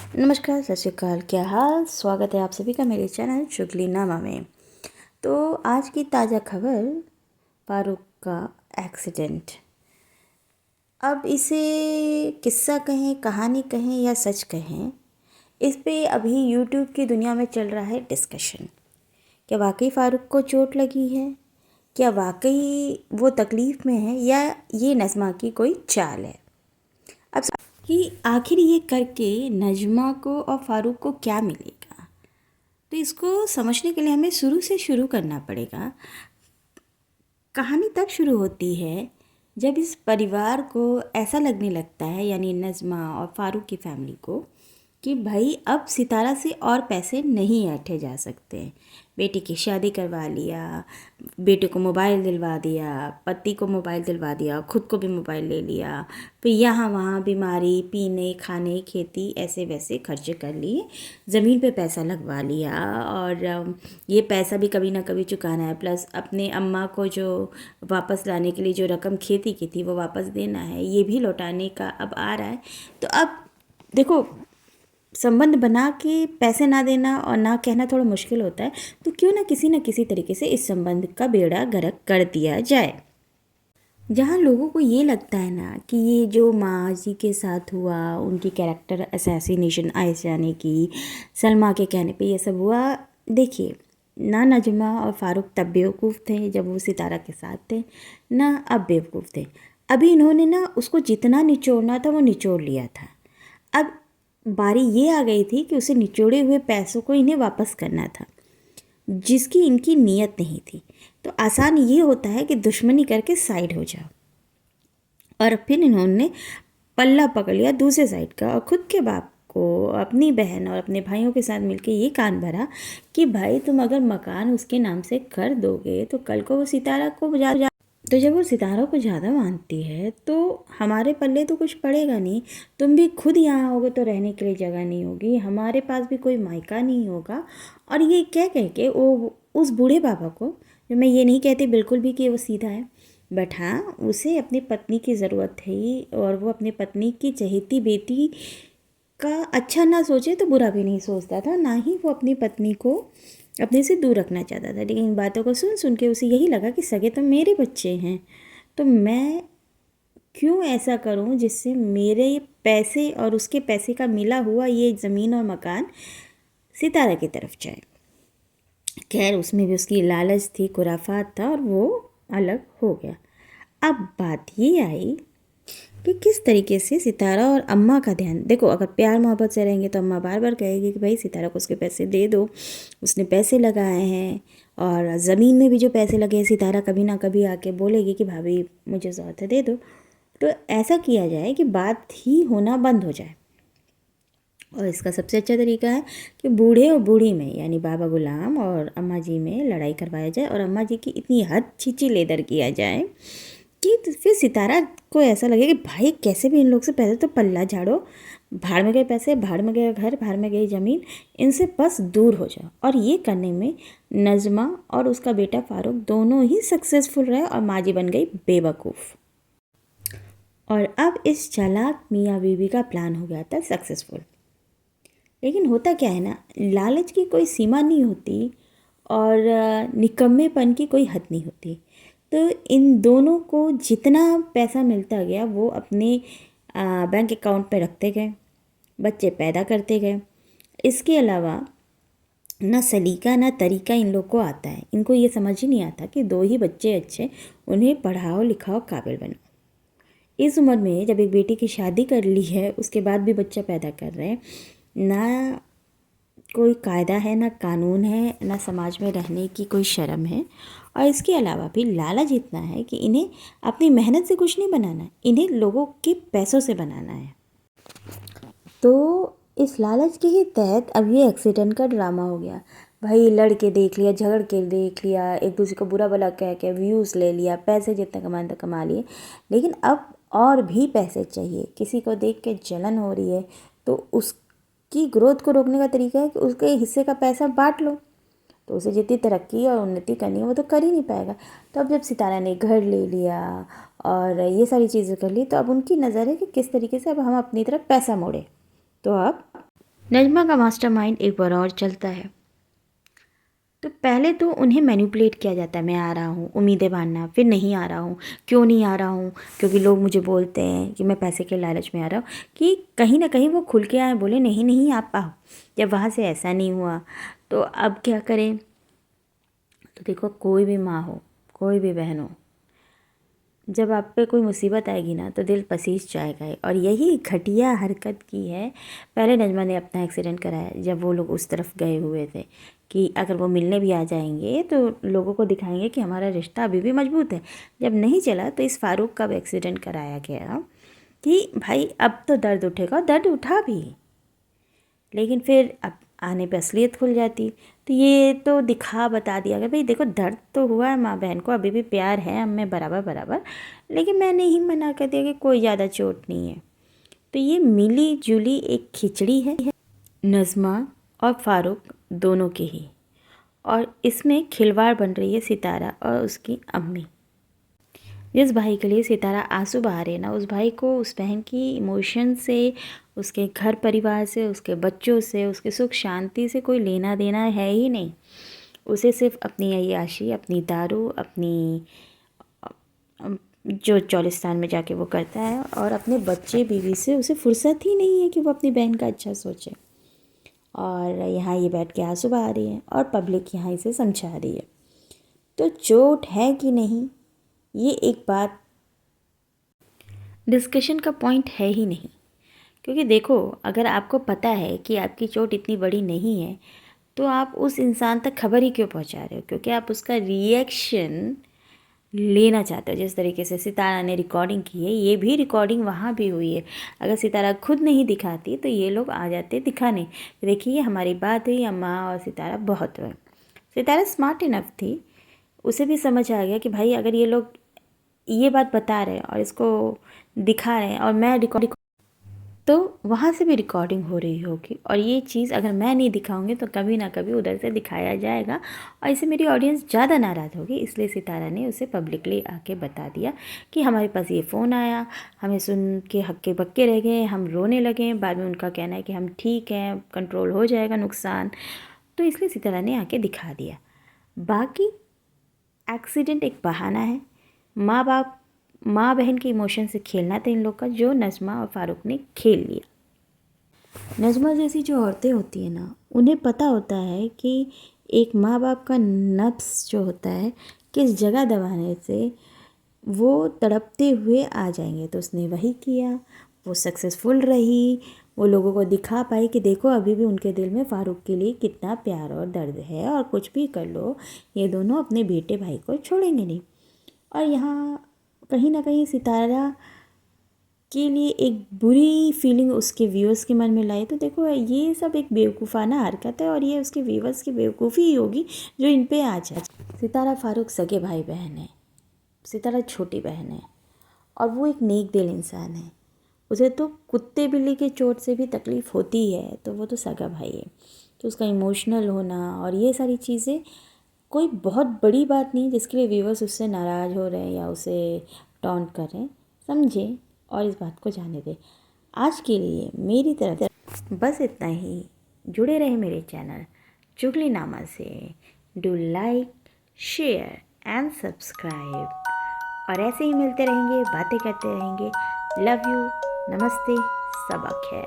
नमस्कार, सत श्री अकाल, क्या हाल। स्वागत है आप सभी का मेरे चैनल चुगली नामा में। तो आज की ताज़ा खबर, फारूक का एक्सीडेंट। अब इसे किस्सा कहें, कहानी कहें या सच कहें, इस पे अभी यूट्यूब की दुनिया में चल रहा है डिस्कशन। क्या वाकई फ़ारूक को चोट लगी है? क्या वाकई वो तकलीफ़ में है, या ये नज़मा की कोई चाल है? अब कि आखिर ये करके नजमा को और फ़ारूक को क्या मिलेगा, तो इसको समझने के लिए हमें शुरू से शुरू करना पड़ेगा। कहानी तब शुरू होती है जब इस परिवार को ऐसा लगने लगता है, यानी नजमा और फ़ारूक की फैमिली को, कि भाई अब सितारा से और पैसे नहीं ऐंठे जा सकते। बेटी की शादी करवा लिया, बेटे को मोबाइल दिलवा दिया, पति को मोबाइल दिलवा दिया, खुद को भी मोबाइल ले लिया, फिर यहाँ वहाँ बीमारी, पीने, खाने, खेती, ऐसे वैसे खर्चे कर लिए, ज़मीन पे पैसा लगवा लिया, और ये पैसा भी कभी ना कभी चुकाना है, प्लस अपने अम्मा को जो वापस लाने के लिए जो रकम खेती की थी वो वापस देना है, ये भी लौटाने का अब आ रहा है। तो अब देखो, संबंध बना के पैसे ना देना और ना कहना थोड़ा मुश्किल होता है, तो क्यों ना किसी तरीके से इस संबंध का बेड़ा गर्क कर दिया जाए। जहाँ लोगों को ये लगता है ना कि ये जो माँ जी के साथ हुआ, उनकी कैरेक्टर असैसिनेशन आयशा ने की, सलमा के कहने पे ये सब हुआ। देखिए, ना नजमा और फ़ारूक तब बेवकूफ़ थे जब वो सितारा के साथ थे, ना अब बेवकूफ़ थे। अभी इन्होंने ना उसको जितना निचोड़ना था वो निचोड़ लिया था। अब बारी ये आ गई थी कि उसे निचोड़े हुए पैसों को इन्हें वापस करना था, जिसकी इनकी नीयत नहीं थी। तो आसान ये होता है कि दुश्मनी करके साइड हो जाओ, और फिर इन्होंने पल्ला पकड़ लिया दूसरे साइड का, और खुद के बाप को, अपनी बहन और अपने भाइयों के साथ मिलकर ये कान भरा कि भाई तुम अगर मकान उसके नाम से कर दोगे तो कल को वो सितारा को तो जब वो सितारों को ज़्यादा मानती है तो हमारे पल्ले तो कुछ पड़ेगा नहीं। तुम भी खुद यहाँ होगे तो रहने के लिए जगह नहीं होगी, हमारे पास भी कोई मायका नहीं होगा। और ये कह के वो उस बूढ़े बाबा को, जो मैं ये नहीं कहती बिल्कुल भी कि वो सीधा है, बट हाँ, उसे अपनी पत्नी की ज़रूरत थी, और वो अपनी पत्नी की चहेती बेटी का अच्छा ना सोचे तो बुरा भी नहीं सोचता था, ना ही वो अपनी पत्नी को अपने से दूर रखना चाहता था। लेकिन इन बातों को सुन सुन के उसे यही लगा कि सगे तो मेरे बच्चे हैं, तो मैं क्यों ऐसा करूं जिससे मेरे पैसे और उसके पैसे का मिला हुआ ये ज़मीन और मकान सितारा की तरफ जाए। खैर, उसमें भी उसकी लालच थी, खुराफात था, और वो अलग हो गया। अब बात ये आई कि किस तरीके से सितारा और अम्मा का ध्यान, देखो अगर प्यार मोहब्बत से रहेंगे तो अम्मा बार बार कहेगी कि भाई सितारा को उसके पैसे दे दो, उसने पैसे लगाए हैं, और ज़मीन में भी जो पैसे लगे हैं सितारा कभी ना कभी आके बोलेगी कि भाभी मुझे ज़रूरत है, दे दो। तो ऐसा किया जाए कि बात ही होना बंद हो जाए। और इसका सबसे अच्छा तरीका है कि बूढ़े और बूढ़ी में, यानी बाबा गुलाम और अम्मा जी में लड़ाई करवाया जाए, और अम्मा जी की इतनी हद छींची लेदर किया जाए कि फिर सितारा को ऐसा लगे कि भाई कैसे भी इन लोग से पैसे तो पल्ला झाड़ो, भाड़ में गए पैसे, भाड़ में गया घर, भाड़ में गई ज़मीन, इनसे बस दूर हो जाओ। और ये करने में नजमा और उसका बेटा फ़ारूक दोनों ही सक्सेसफुल रहे, और माँ जी बन गई बेवकूफ़। और अब इस चालाक मियाँ बीवी का प्लान हो गया था सक्सेसफुल। लेकिन होता क्या है ना, लालच की कोई सीमा नहीं होती, और निकम्मेपन की कोई हद नहीं होती। तो इन दोनों को जितना पैसा मिलता गया वो अपने बैंक अकाउंट में रखते गए, बच्चे पैदा करते गए। इसके अलावा ना सलीका ना तरीका इन लोग को आता है। इनको ये समझ ही नहीं आता कि दो ही बच्चे अच्छे, उन्हें पढ़ाओ लिखाओ काबिल बनाओ। इस उम्र में जब एक बेटी की शादी कर ली है, उसके बाद भी बच्चा पैदा कर रहे हैं, ना कोई कायदा है, ना कानून है, ना समाज में रहने की कोई शर्म है। और इसके अलावा भी लालच इतना है कि इन्हें अपनी मेहनत से कुछ नहीं बनाना है, इन्हें लोगों के पैसों से बनाना है। तो इस लालच के ही तहत अब ये एक्सीडेंट का ड्रामा हो गया। भाई लड़के देख लिया, झगड़ के देख लिया, एक दूसरे को बुरा भला कह के व्यूज़ ले लिया, पैसे जितना कमाना था कमा लिए, लेकिन अब और भी पैसे चाहिए। किसी को देख के जलन हो रही है तो उसकी ग्रोथ को रोकने का तरीका है कि उसके हिस्से का पैसा बांट लो। तो उसे जितनी तरक्की और उन्नति करनी है वो तो कर ही नहीं पाएगा। तो अब जब सितारा ने घर ले लिया और ये सारी चीज़ें कर ली, तो अब उनकी नज़र है कि किस तरीके से अब हम अपनी तरफ पैसा मोड़ें। तो अब नजमा का मास्टरमाइंड एक बार और चलता है। तो पहले तो उन्हें मैनिपुलेट किया जाता है, मैं आ रहा हूँ, उम्मीदें बांधना, फिर नहीं आ रहा हूँ, क्यों नहीं आ रहा हूँ, क्योंकि लोग मुझे बोलते हैं कि मैं पैसे के लालच में आ रहा हूँ, कि कहीं ना कहीं वो खुल के आए, बोले नहीं नहीं आप आओ। जब वहाँ से ऐसा नहीं हुआ तो अब क्या करें। तो देखो, कोई भी माँ हो, कोई भी बहन हो, जब आप पे कोई मुसीबत आएगी ना तो दिल पसीज जाएगा ही। और यही घटिया हरकत की है। पहले नजमा ने अपना एक्सीडेंट कराया जब वो लोग उस तरफ गए हुए थे कि अगर वो मिलने भी आ जाएंगे तो लोगों को दिखाएंगे कि हमारा रिश्ता अभी भी मजबूत है। जब नहीं चला तो इस फारूक का भी एक्सीडेंट कराया गया कि भाई अब तो दर्द उठेगा, दर्द उठा भी, लेकिन फिर अब आने पे असलियत खुल जाती। तो ये तो दिखा बता दिया गया, भाई देखो दर्द तो हुआ है, माँ बहन को अभी भी प्यार है हम में बराबर बराबर, लेकिन मैंने ही मना कर दिया कि कोई ज़्यादा चोट नहीं है। तो ये मिली जुली एक खिचड़ी है नज़मा और फारूक दोनों की ही, और इसमें खिलवाड़ बन रही है सितारा और उसकी अम्मी। जिस भाई के लिए सितारा आंसू बहा रही है ना, उस भाई को उस बहन की इमोशन से, उसके घर परिवार से, उसके बच्चों से, उसके सुख शांति से कोई लेना देना है ही नहीं। उसे सिर्फ अपनी अय्याशी, अपनी दारू, अपनी जो चौलिस्तान में जाके वो करता है, और अपने बच्चे बीवी से उसे फुर्सत ही नहीं है कि वो अपनी बहन का अच्छा सोचे। और यहाँ ये बैठ के आंसू बहा रही है और पब्लिक यहाँ इसे समझा रही है। तो चोट है कि नहीं, ये एक बात डिस्कशन का पॉइंट है ही नहीं। क्योंकि देखो, अगर आपको पता है कि आपकी चोट इतनी बड़ी नहीं है तो आप उस इंसान तक खबर ही क्यों पहुंचा रहे हो? क्योंकि आप उसका रिएक्शन लेना चाहते हो। जिस तरीके से सितारा ने रिकॉर्डिंग की है, ये भी रिकॉर्डिंग वहाँ भी हुई है। अगर सितारा खुद नहीं दिखाती तो ये लोग आ जाते दिखाने, देखिए हमारी बात हुई, अम्मा और सितारा बहुत हुए। सितारा स्मार्ट इनफ थी, उसे भी समझ आ गया कि भाई अगर ये लोग ये बात बता रहे हैं और इसको दिखा रहे हैं और मैं रिकॉर्डिंग, तो वहाँ से भी रिकॉर्डिंग हो रही होगी, और ये चीज़ अगर मैं नहीं दिखाऊंगी तो कभी ना कभी उधर से दिखाया जाएगा और इससे मेरी ऑडियंस ज़्यादा नाराज़ होगी। इसलिए सितारा ने उसे पब्लिकली आके बता दिया कि हमारे पास ये फ़ोन आया, हमें सुन के हक्के बक्के रह गए, हम रोने लगे। बाद में उनका कहना है कि हम ठीक हैं, कंट्रोल हो जाएगा नुकसान। तो इसलिए सितारा ने आके दिखा दिया। बाकी एक्सीडेंट एक बहाना है। माँ बहन के इमोशन से खेलना था इन लोग का, जो नज़मा और फारूक ने खेल लिया। नज़मा जैसी जो औरतें होती हैं ना, उन्हें पता होता है कि एक माँ बाप का नफ्स जो होता है किस जगह दबाने से वो तड़पते हुए आ जाएंगे। तो उसने वही किया, वो सक्सेसफुल रही, वो लोगों को दिखा पाई कि देखो अभी भी उनके दिल में फ़ारूक के लिए कितना प्यार और दर्द है, और कुछ भी कर लो ये दोनों अपने बेटे भाई को छोड़ेंगे नहीं। और यहाँ कहीं ना कहीं सितारा के लिए एक बुरी फीलिंग उसके व्यूअर्स के मन में लाई। तो देखो ये सब एक बेवकूफ़ाना हरकत है, और ये उसके व्यूअर्स की बेवकूफ़ी ही होगी जो इन पे आ जाए। सितारा फारूक सगे भाई बहन है, सितारा छोटी बहन है, और वो एक नेक दिल इंसान है। उसे तो कुत्ते बिल्ली के चोट से भी तकलीफ़ होती है, तो वो तो सगा भाई है। तो उसका इमोशनल होना और ये सारी चीज़ें कोई बहुत बड़ी बात नहीं जिसके लिए व्यूअर्स उससे नाराज़ हो रहे हैं या उसे टॉन्ट कर रहे हैं। समझें और इस बात को जाने दें। आज के लिए मेरी तरफ से बस इतना ही। जुड़े रहे मेरे चैनल चुगलीनामा से। Do like, share and subscribe, और ऐसे ही मिलते रहेंगे, बातें करते रहेंगे। लव यू, नमस्ते, सबक है।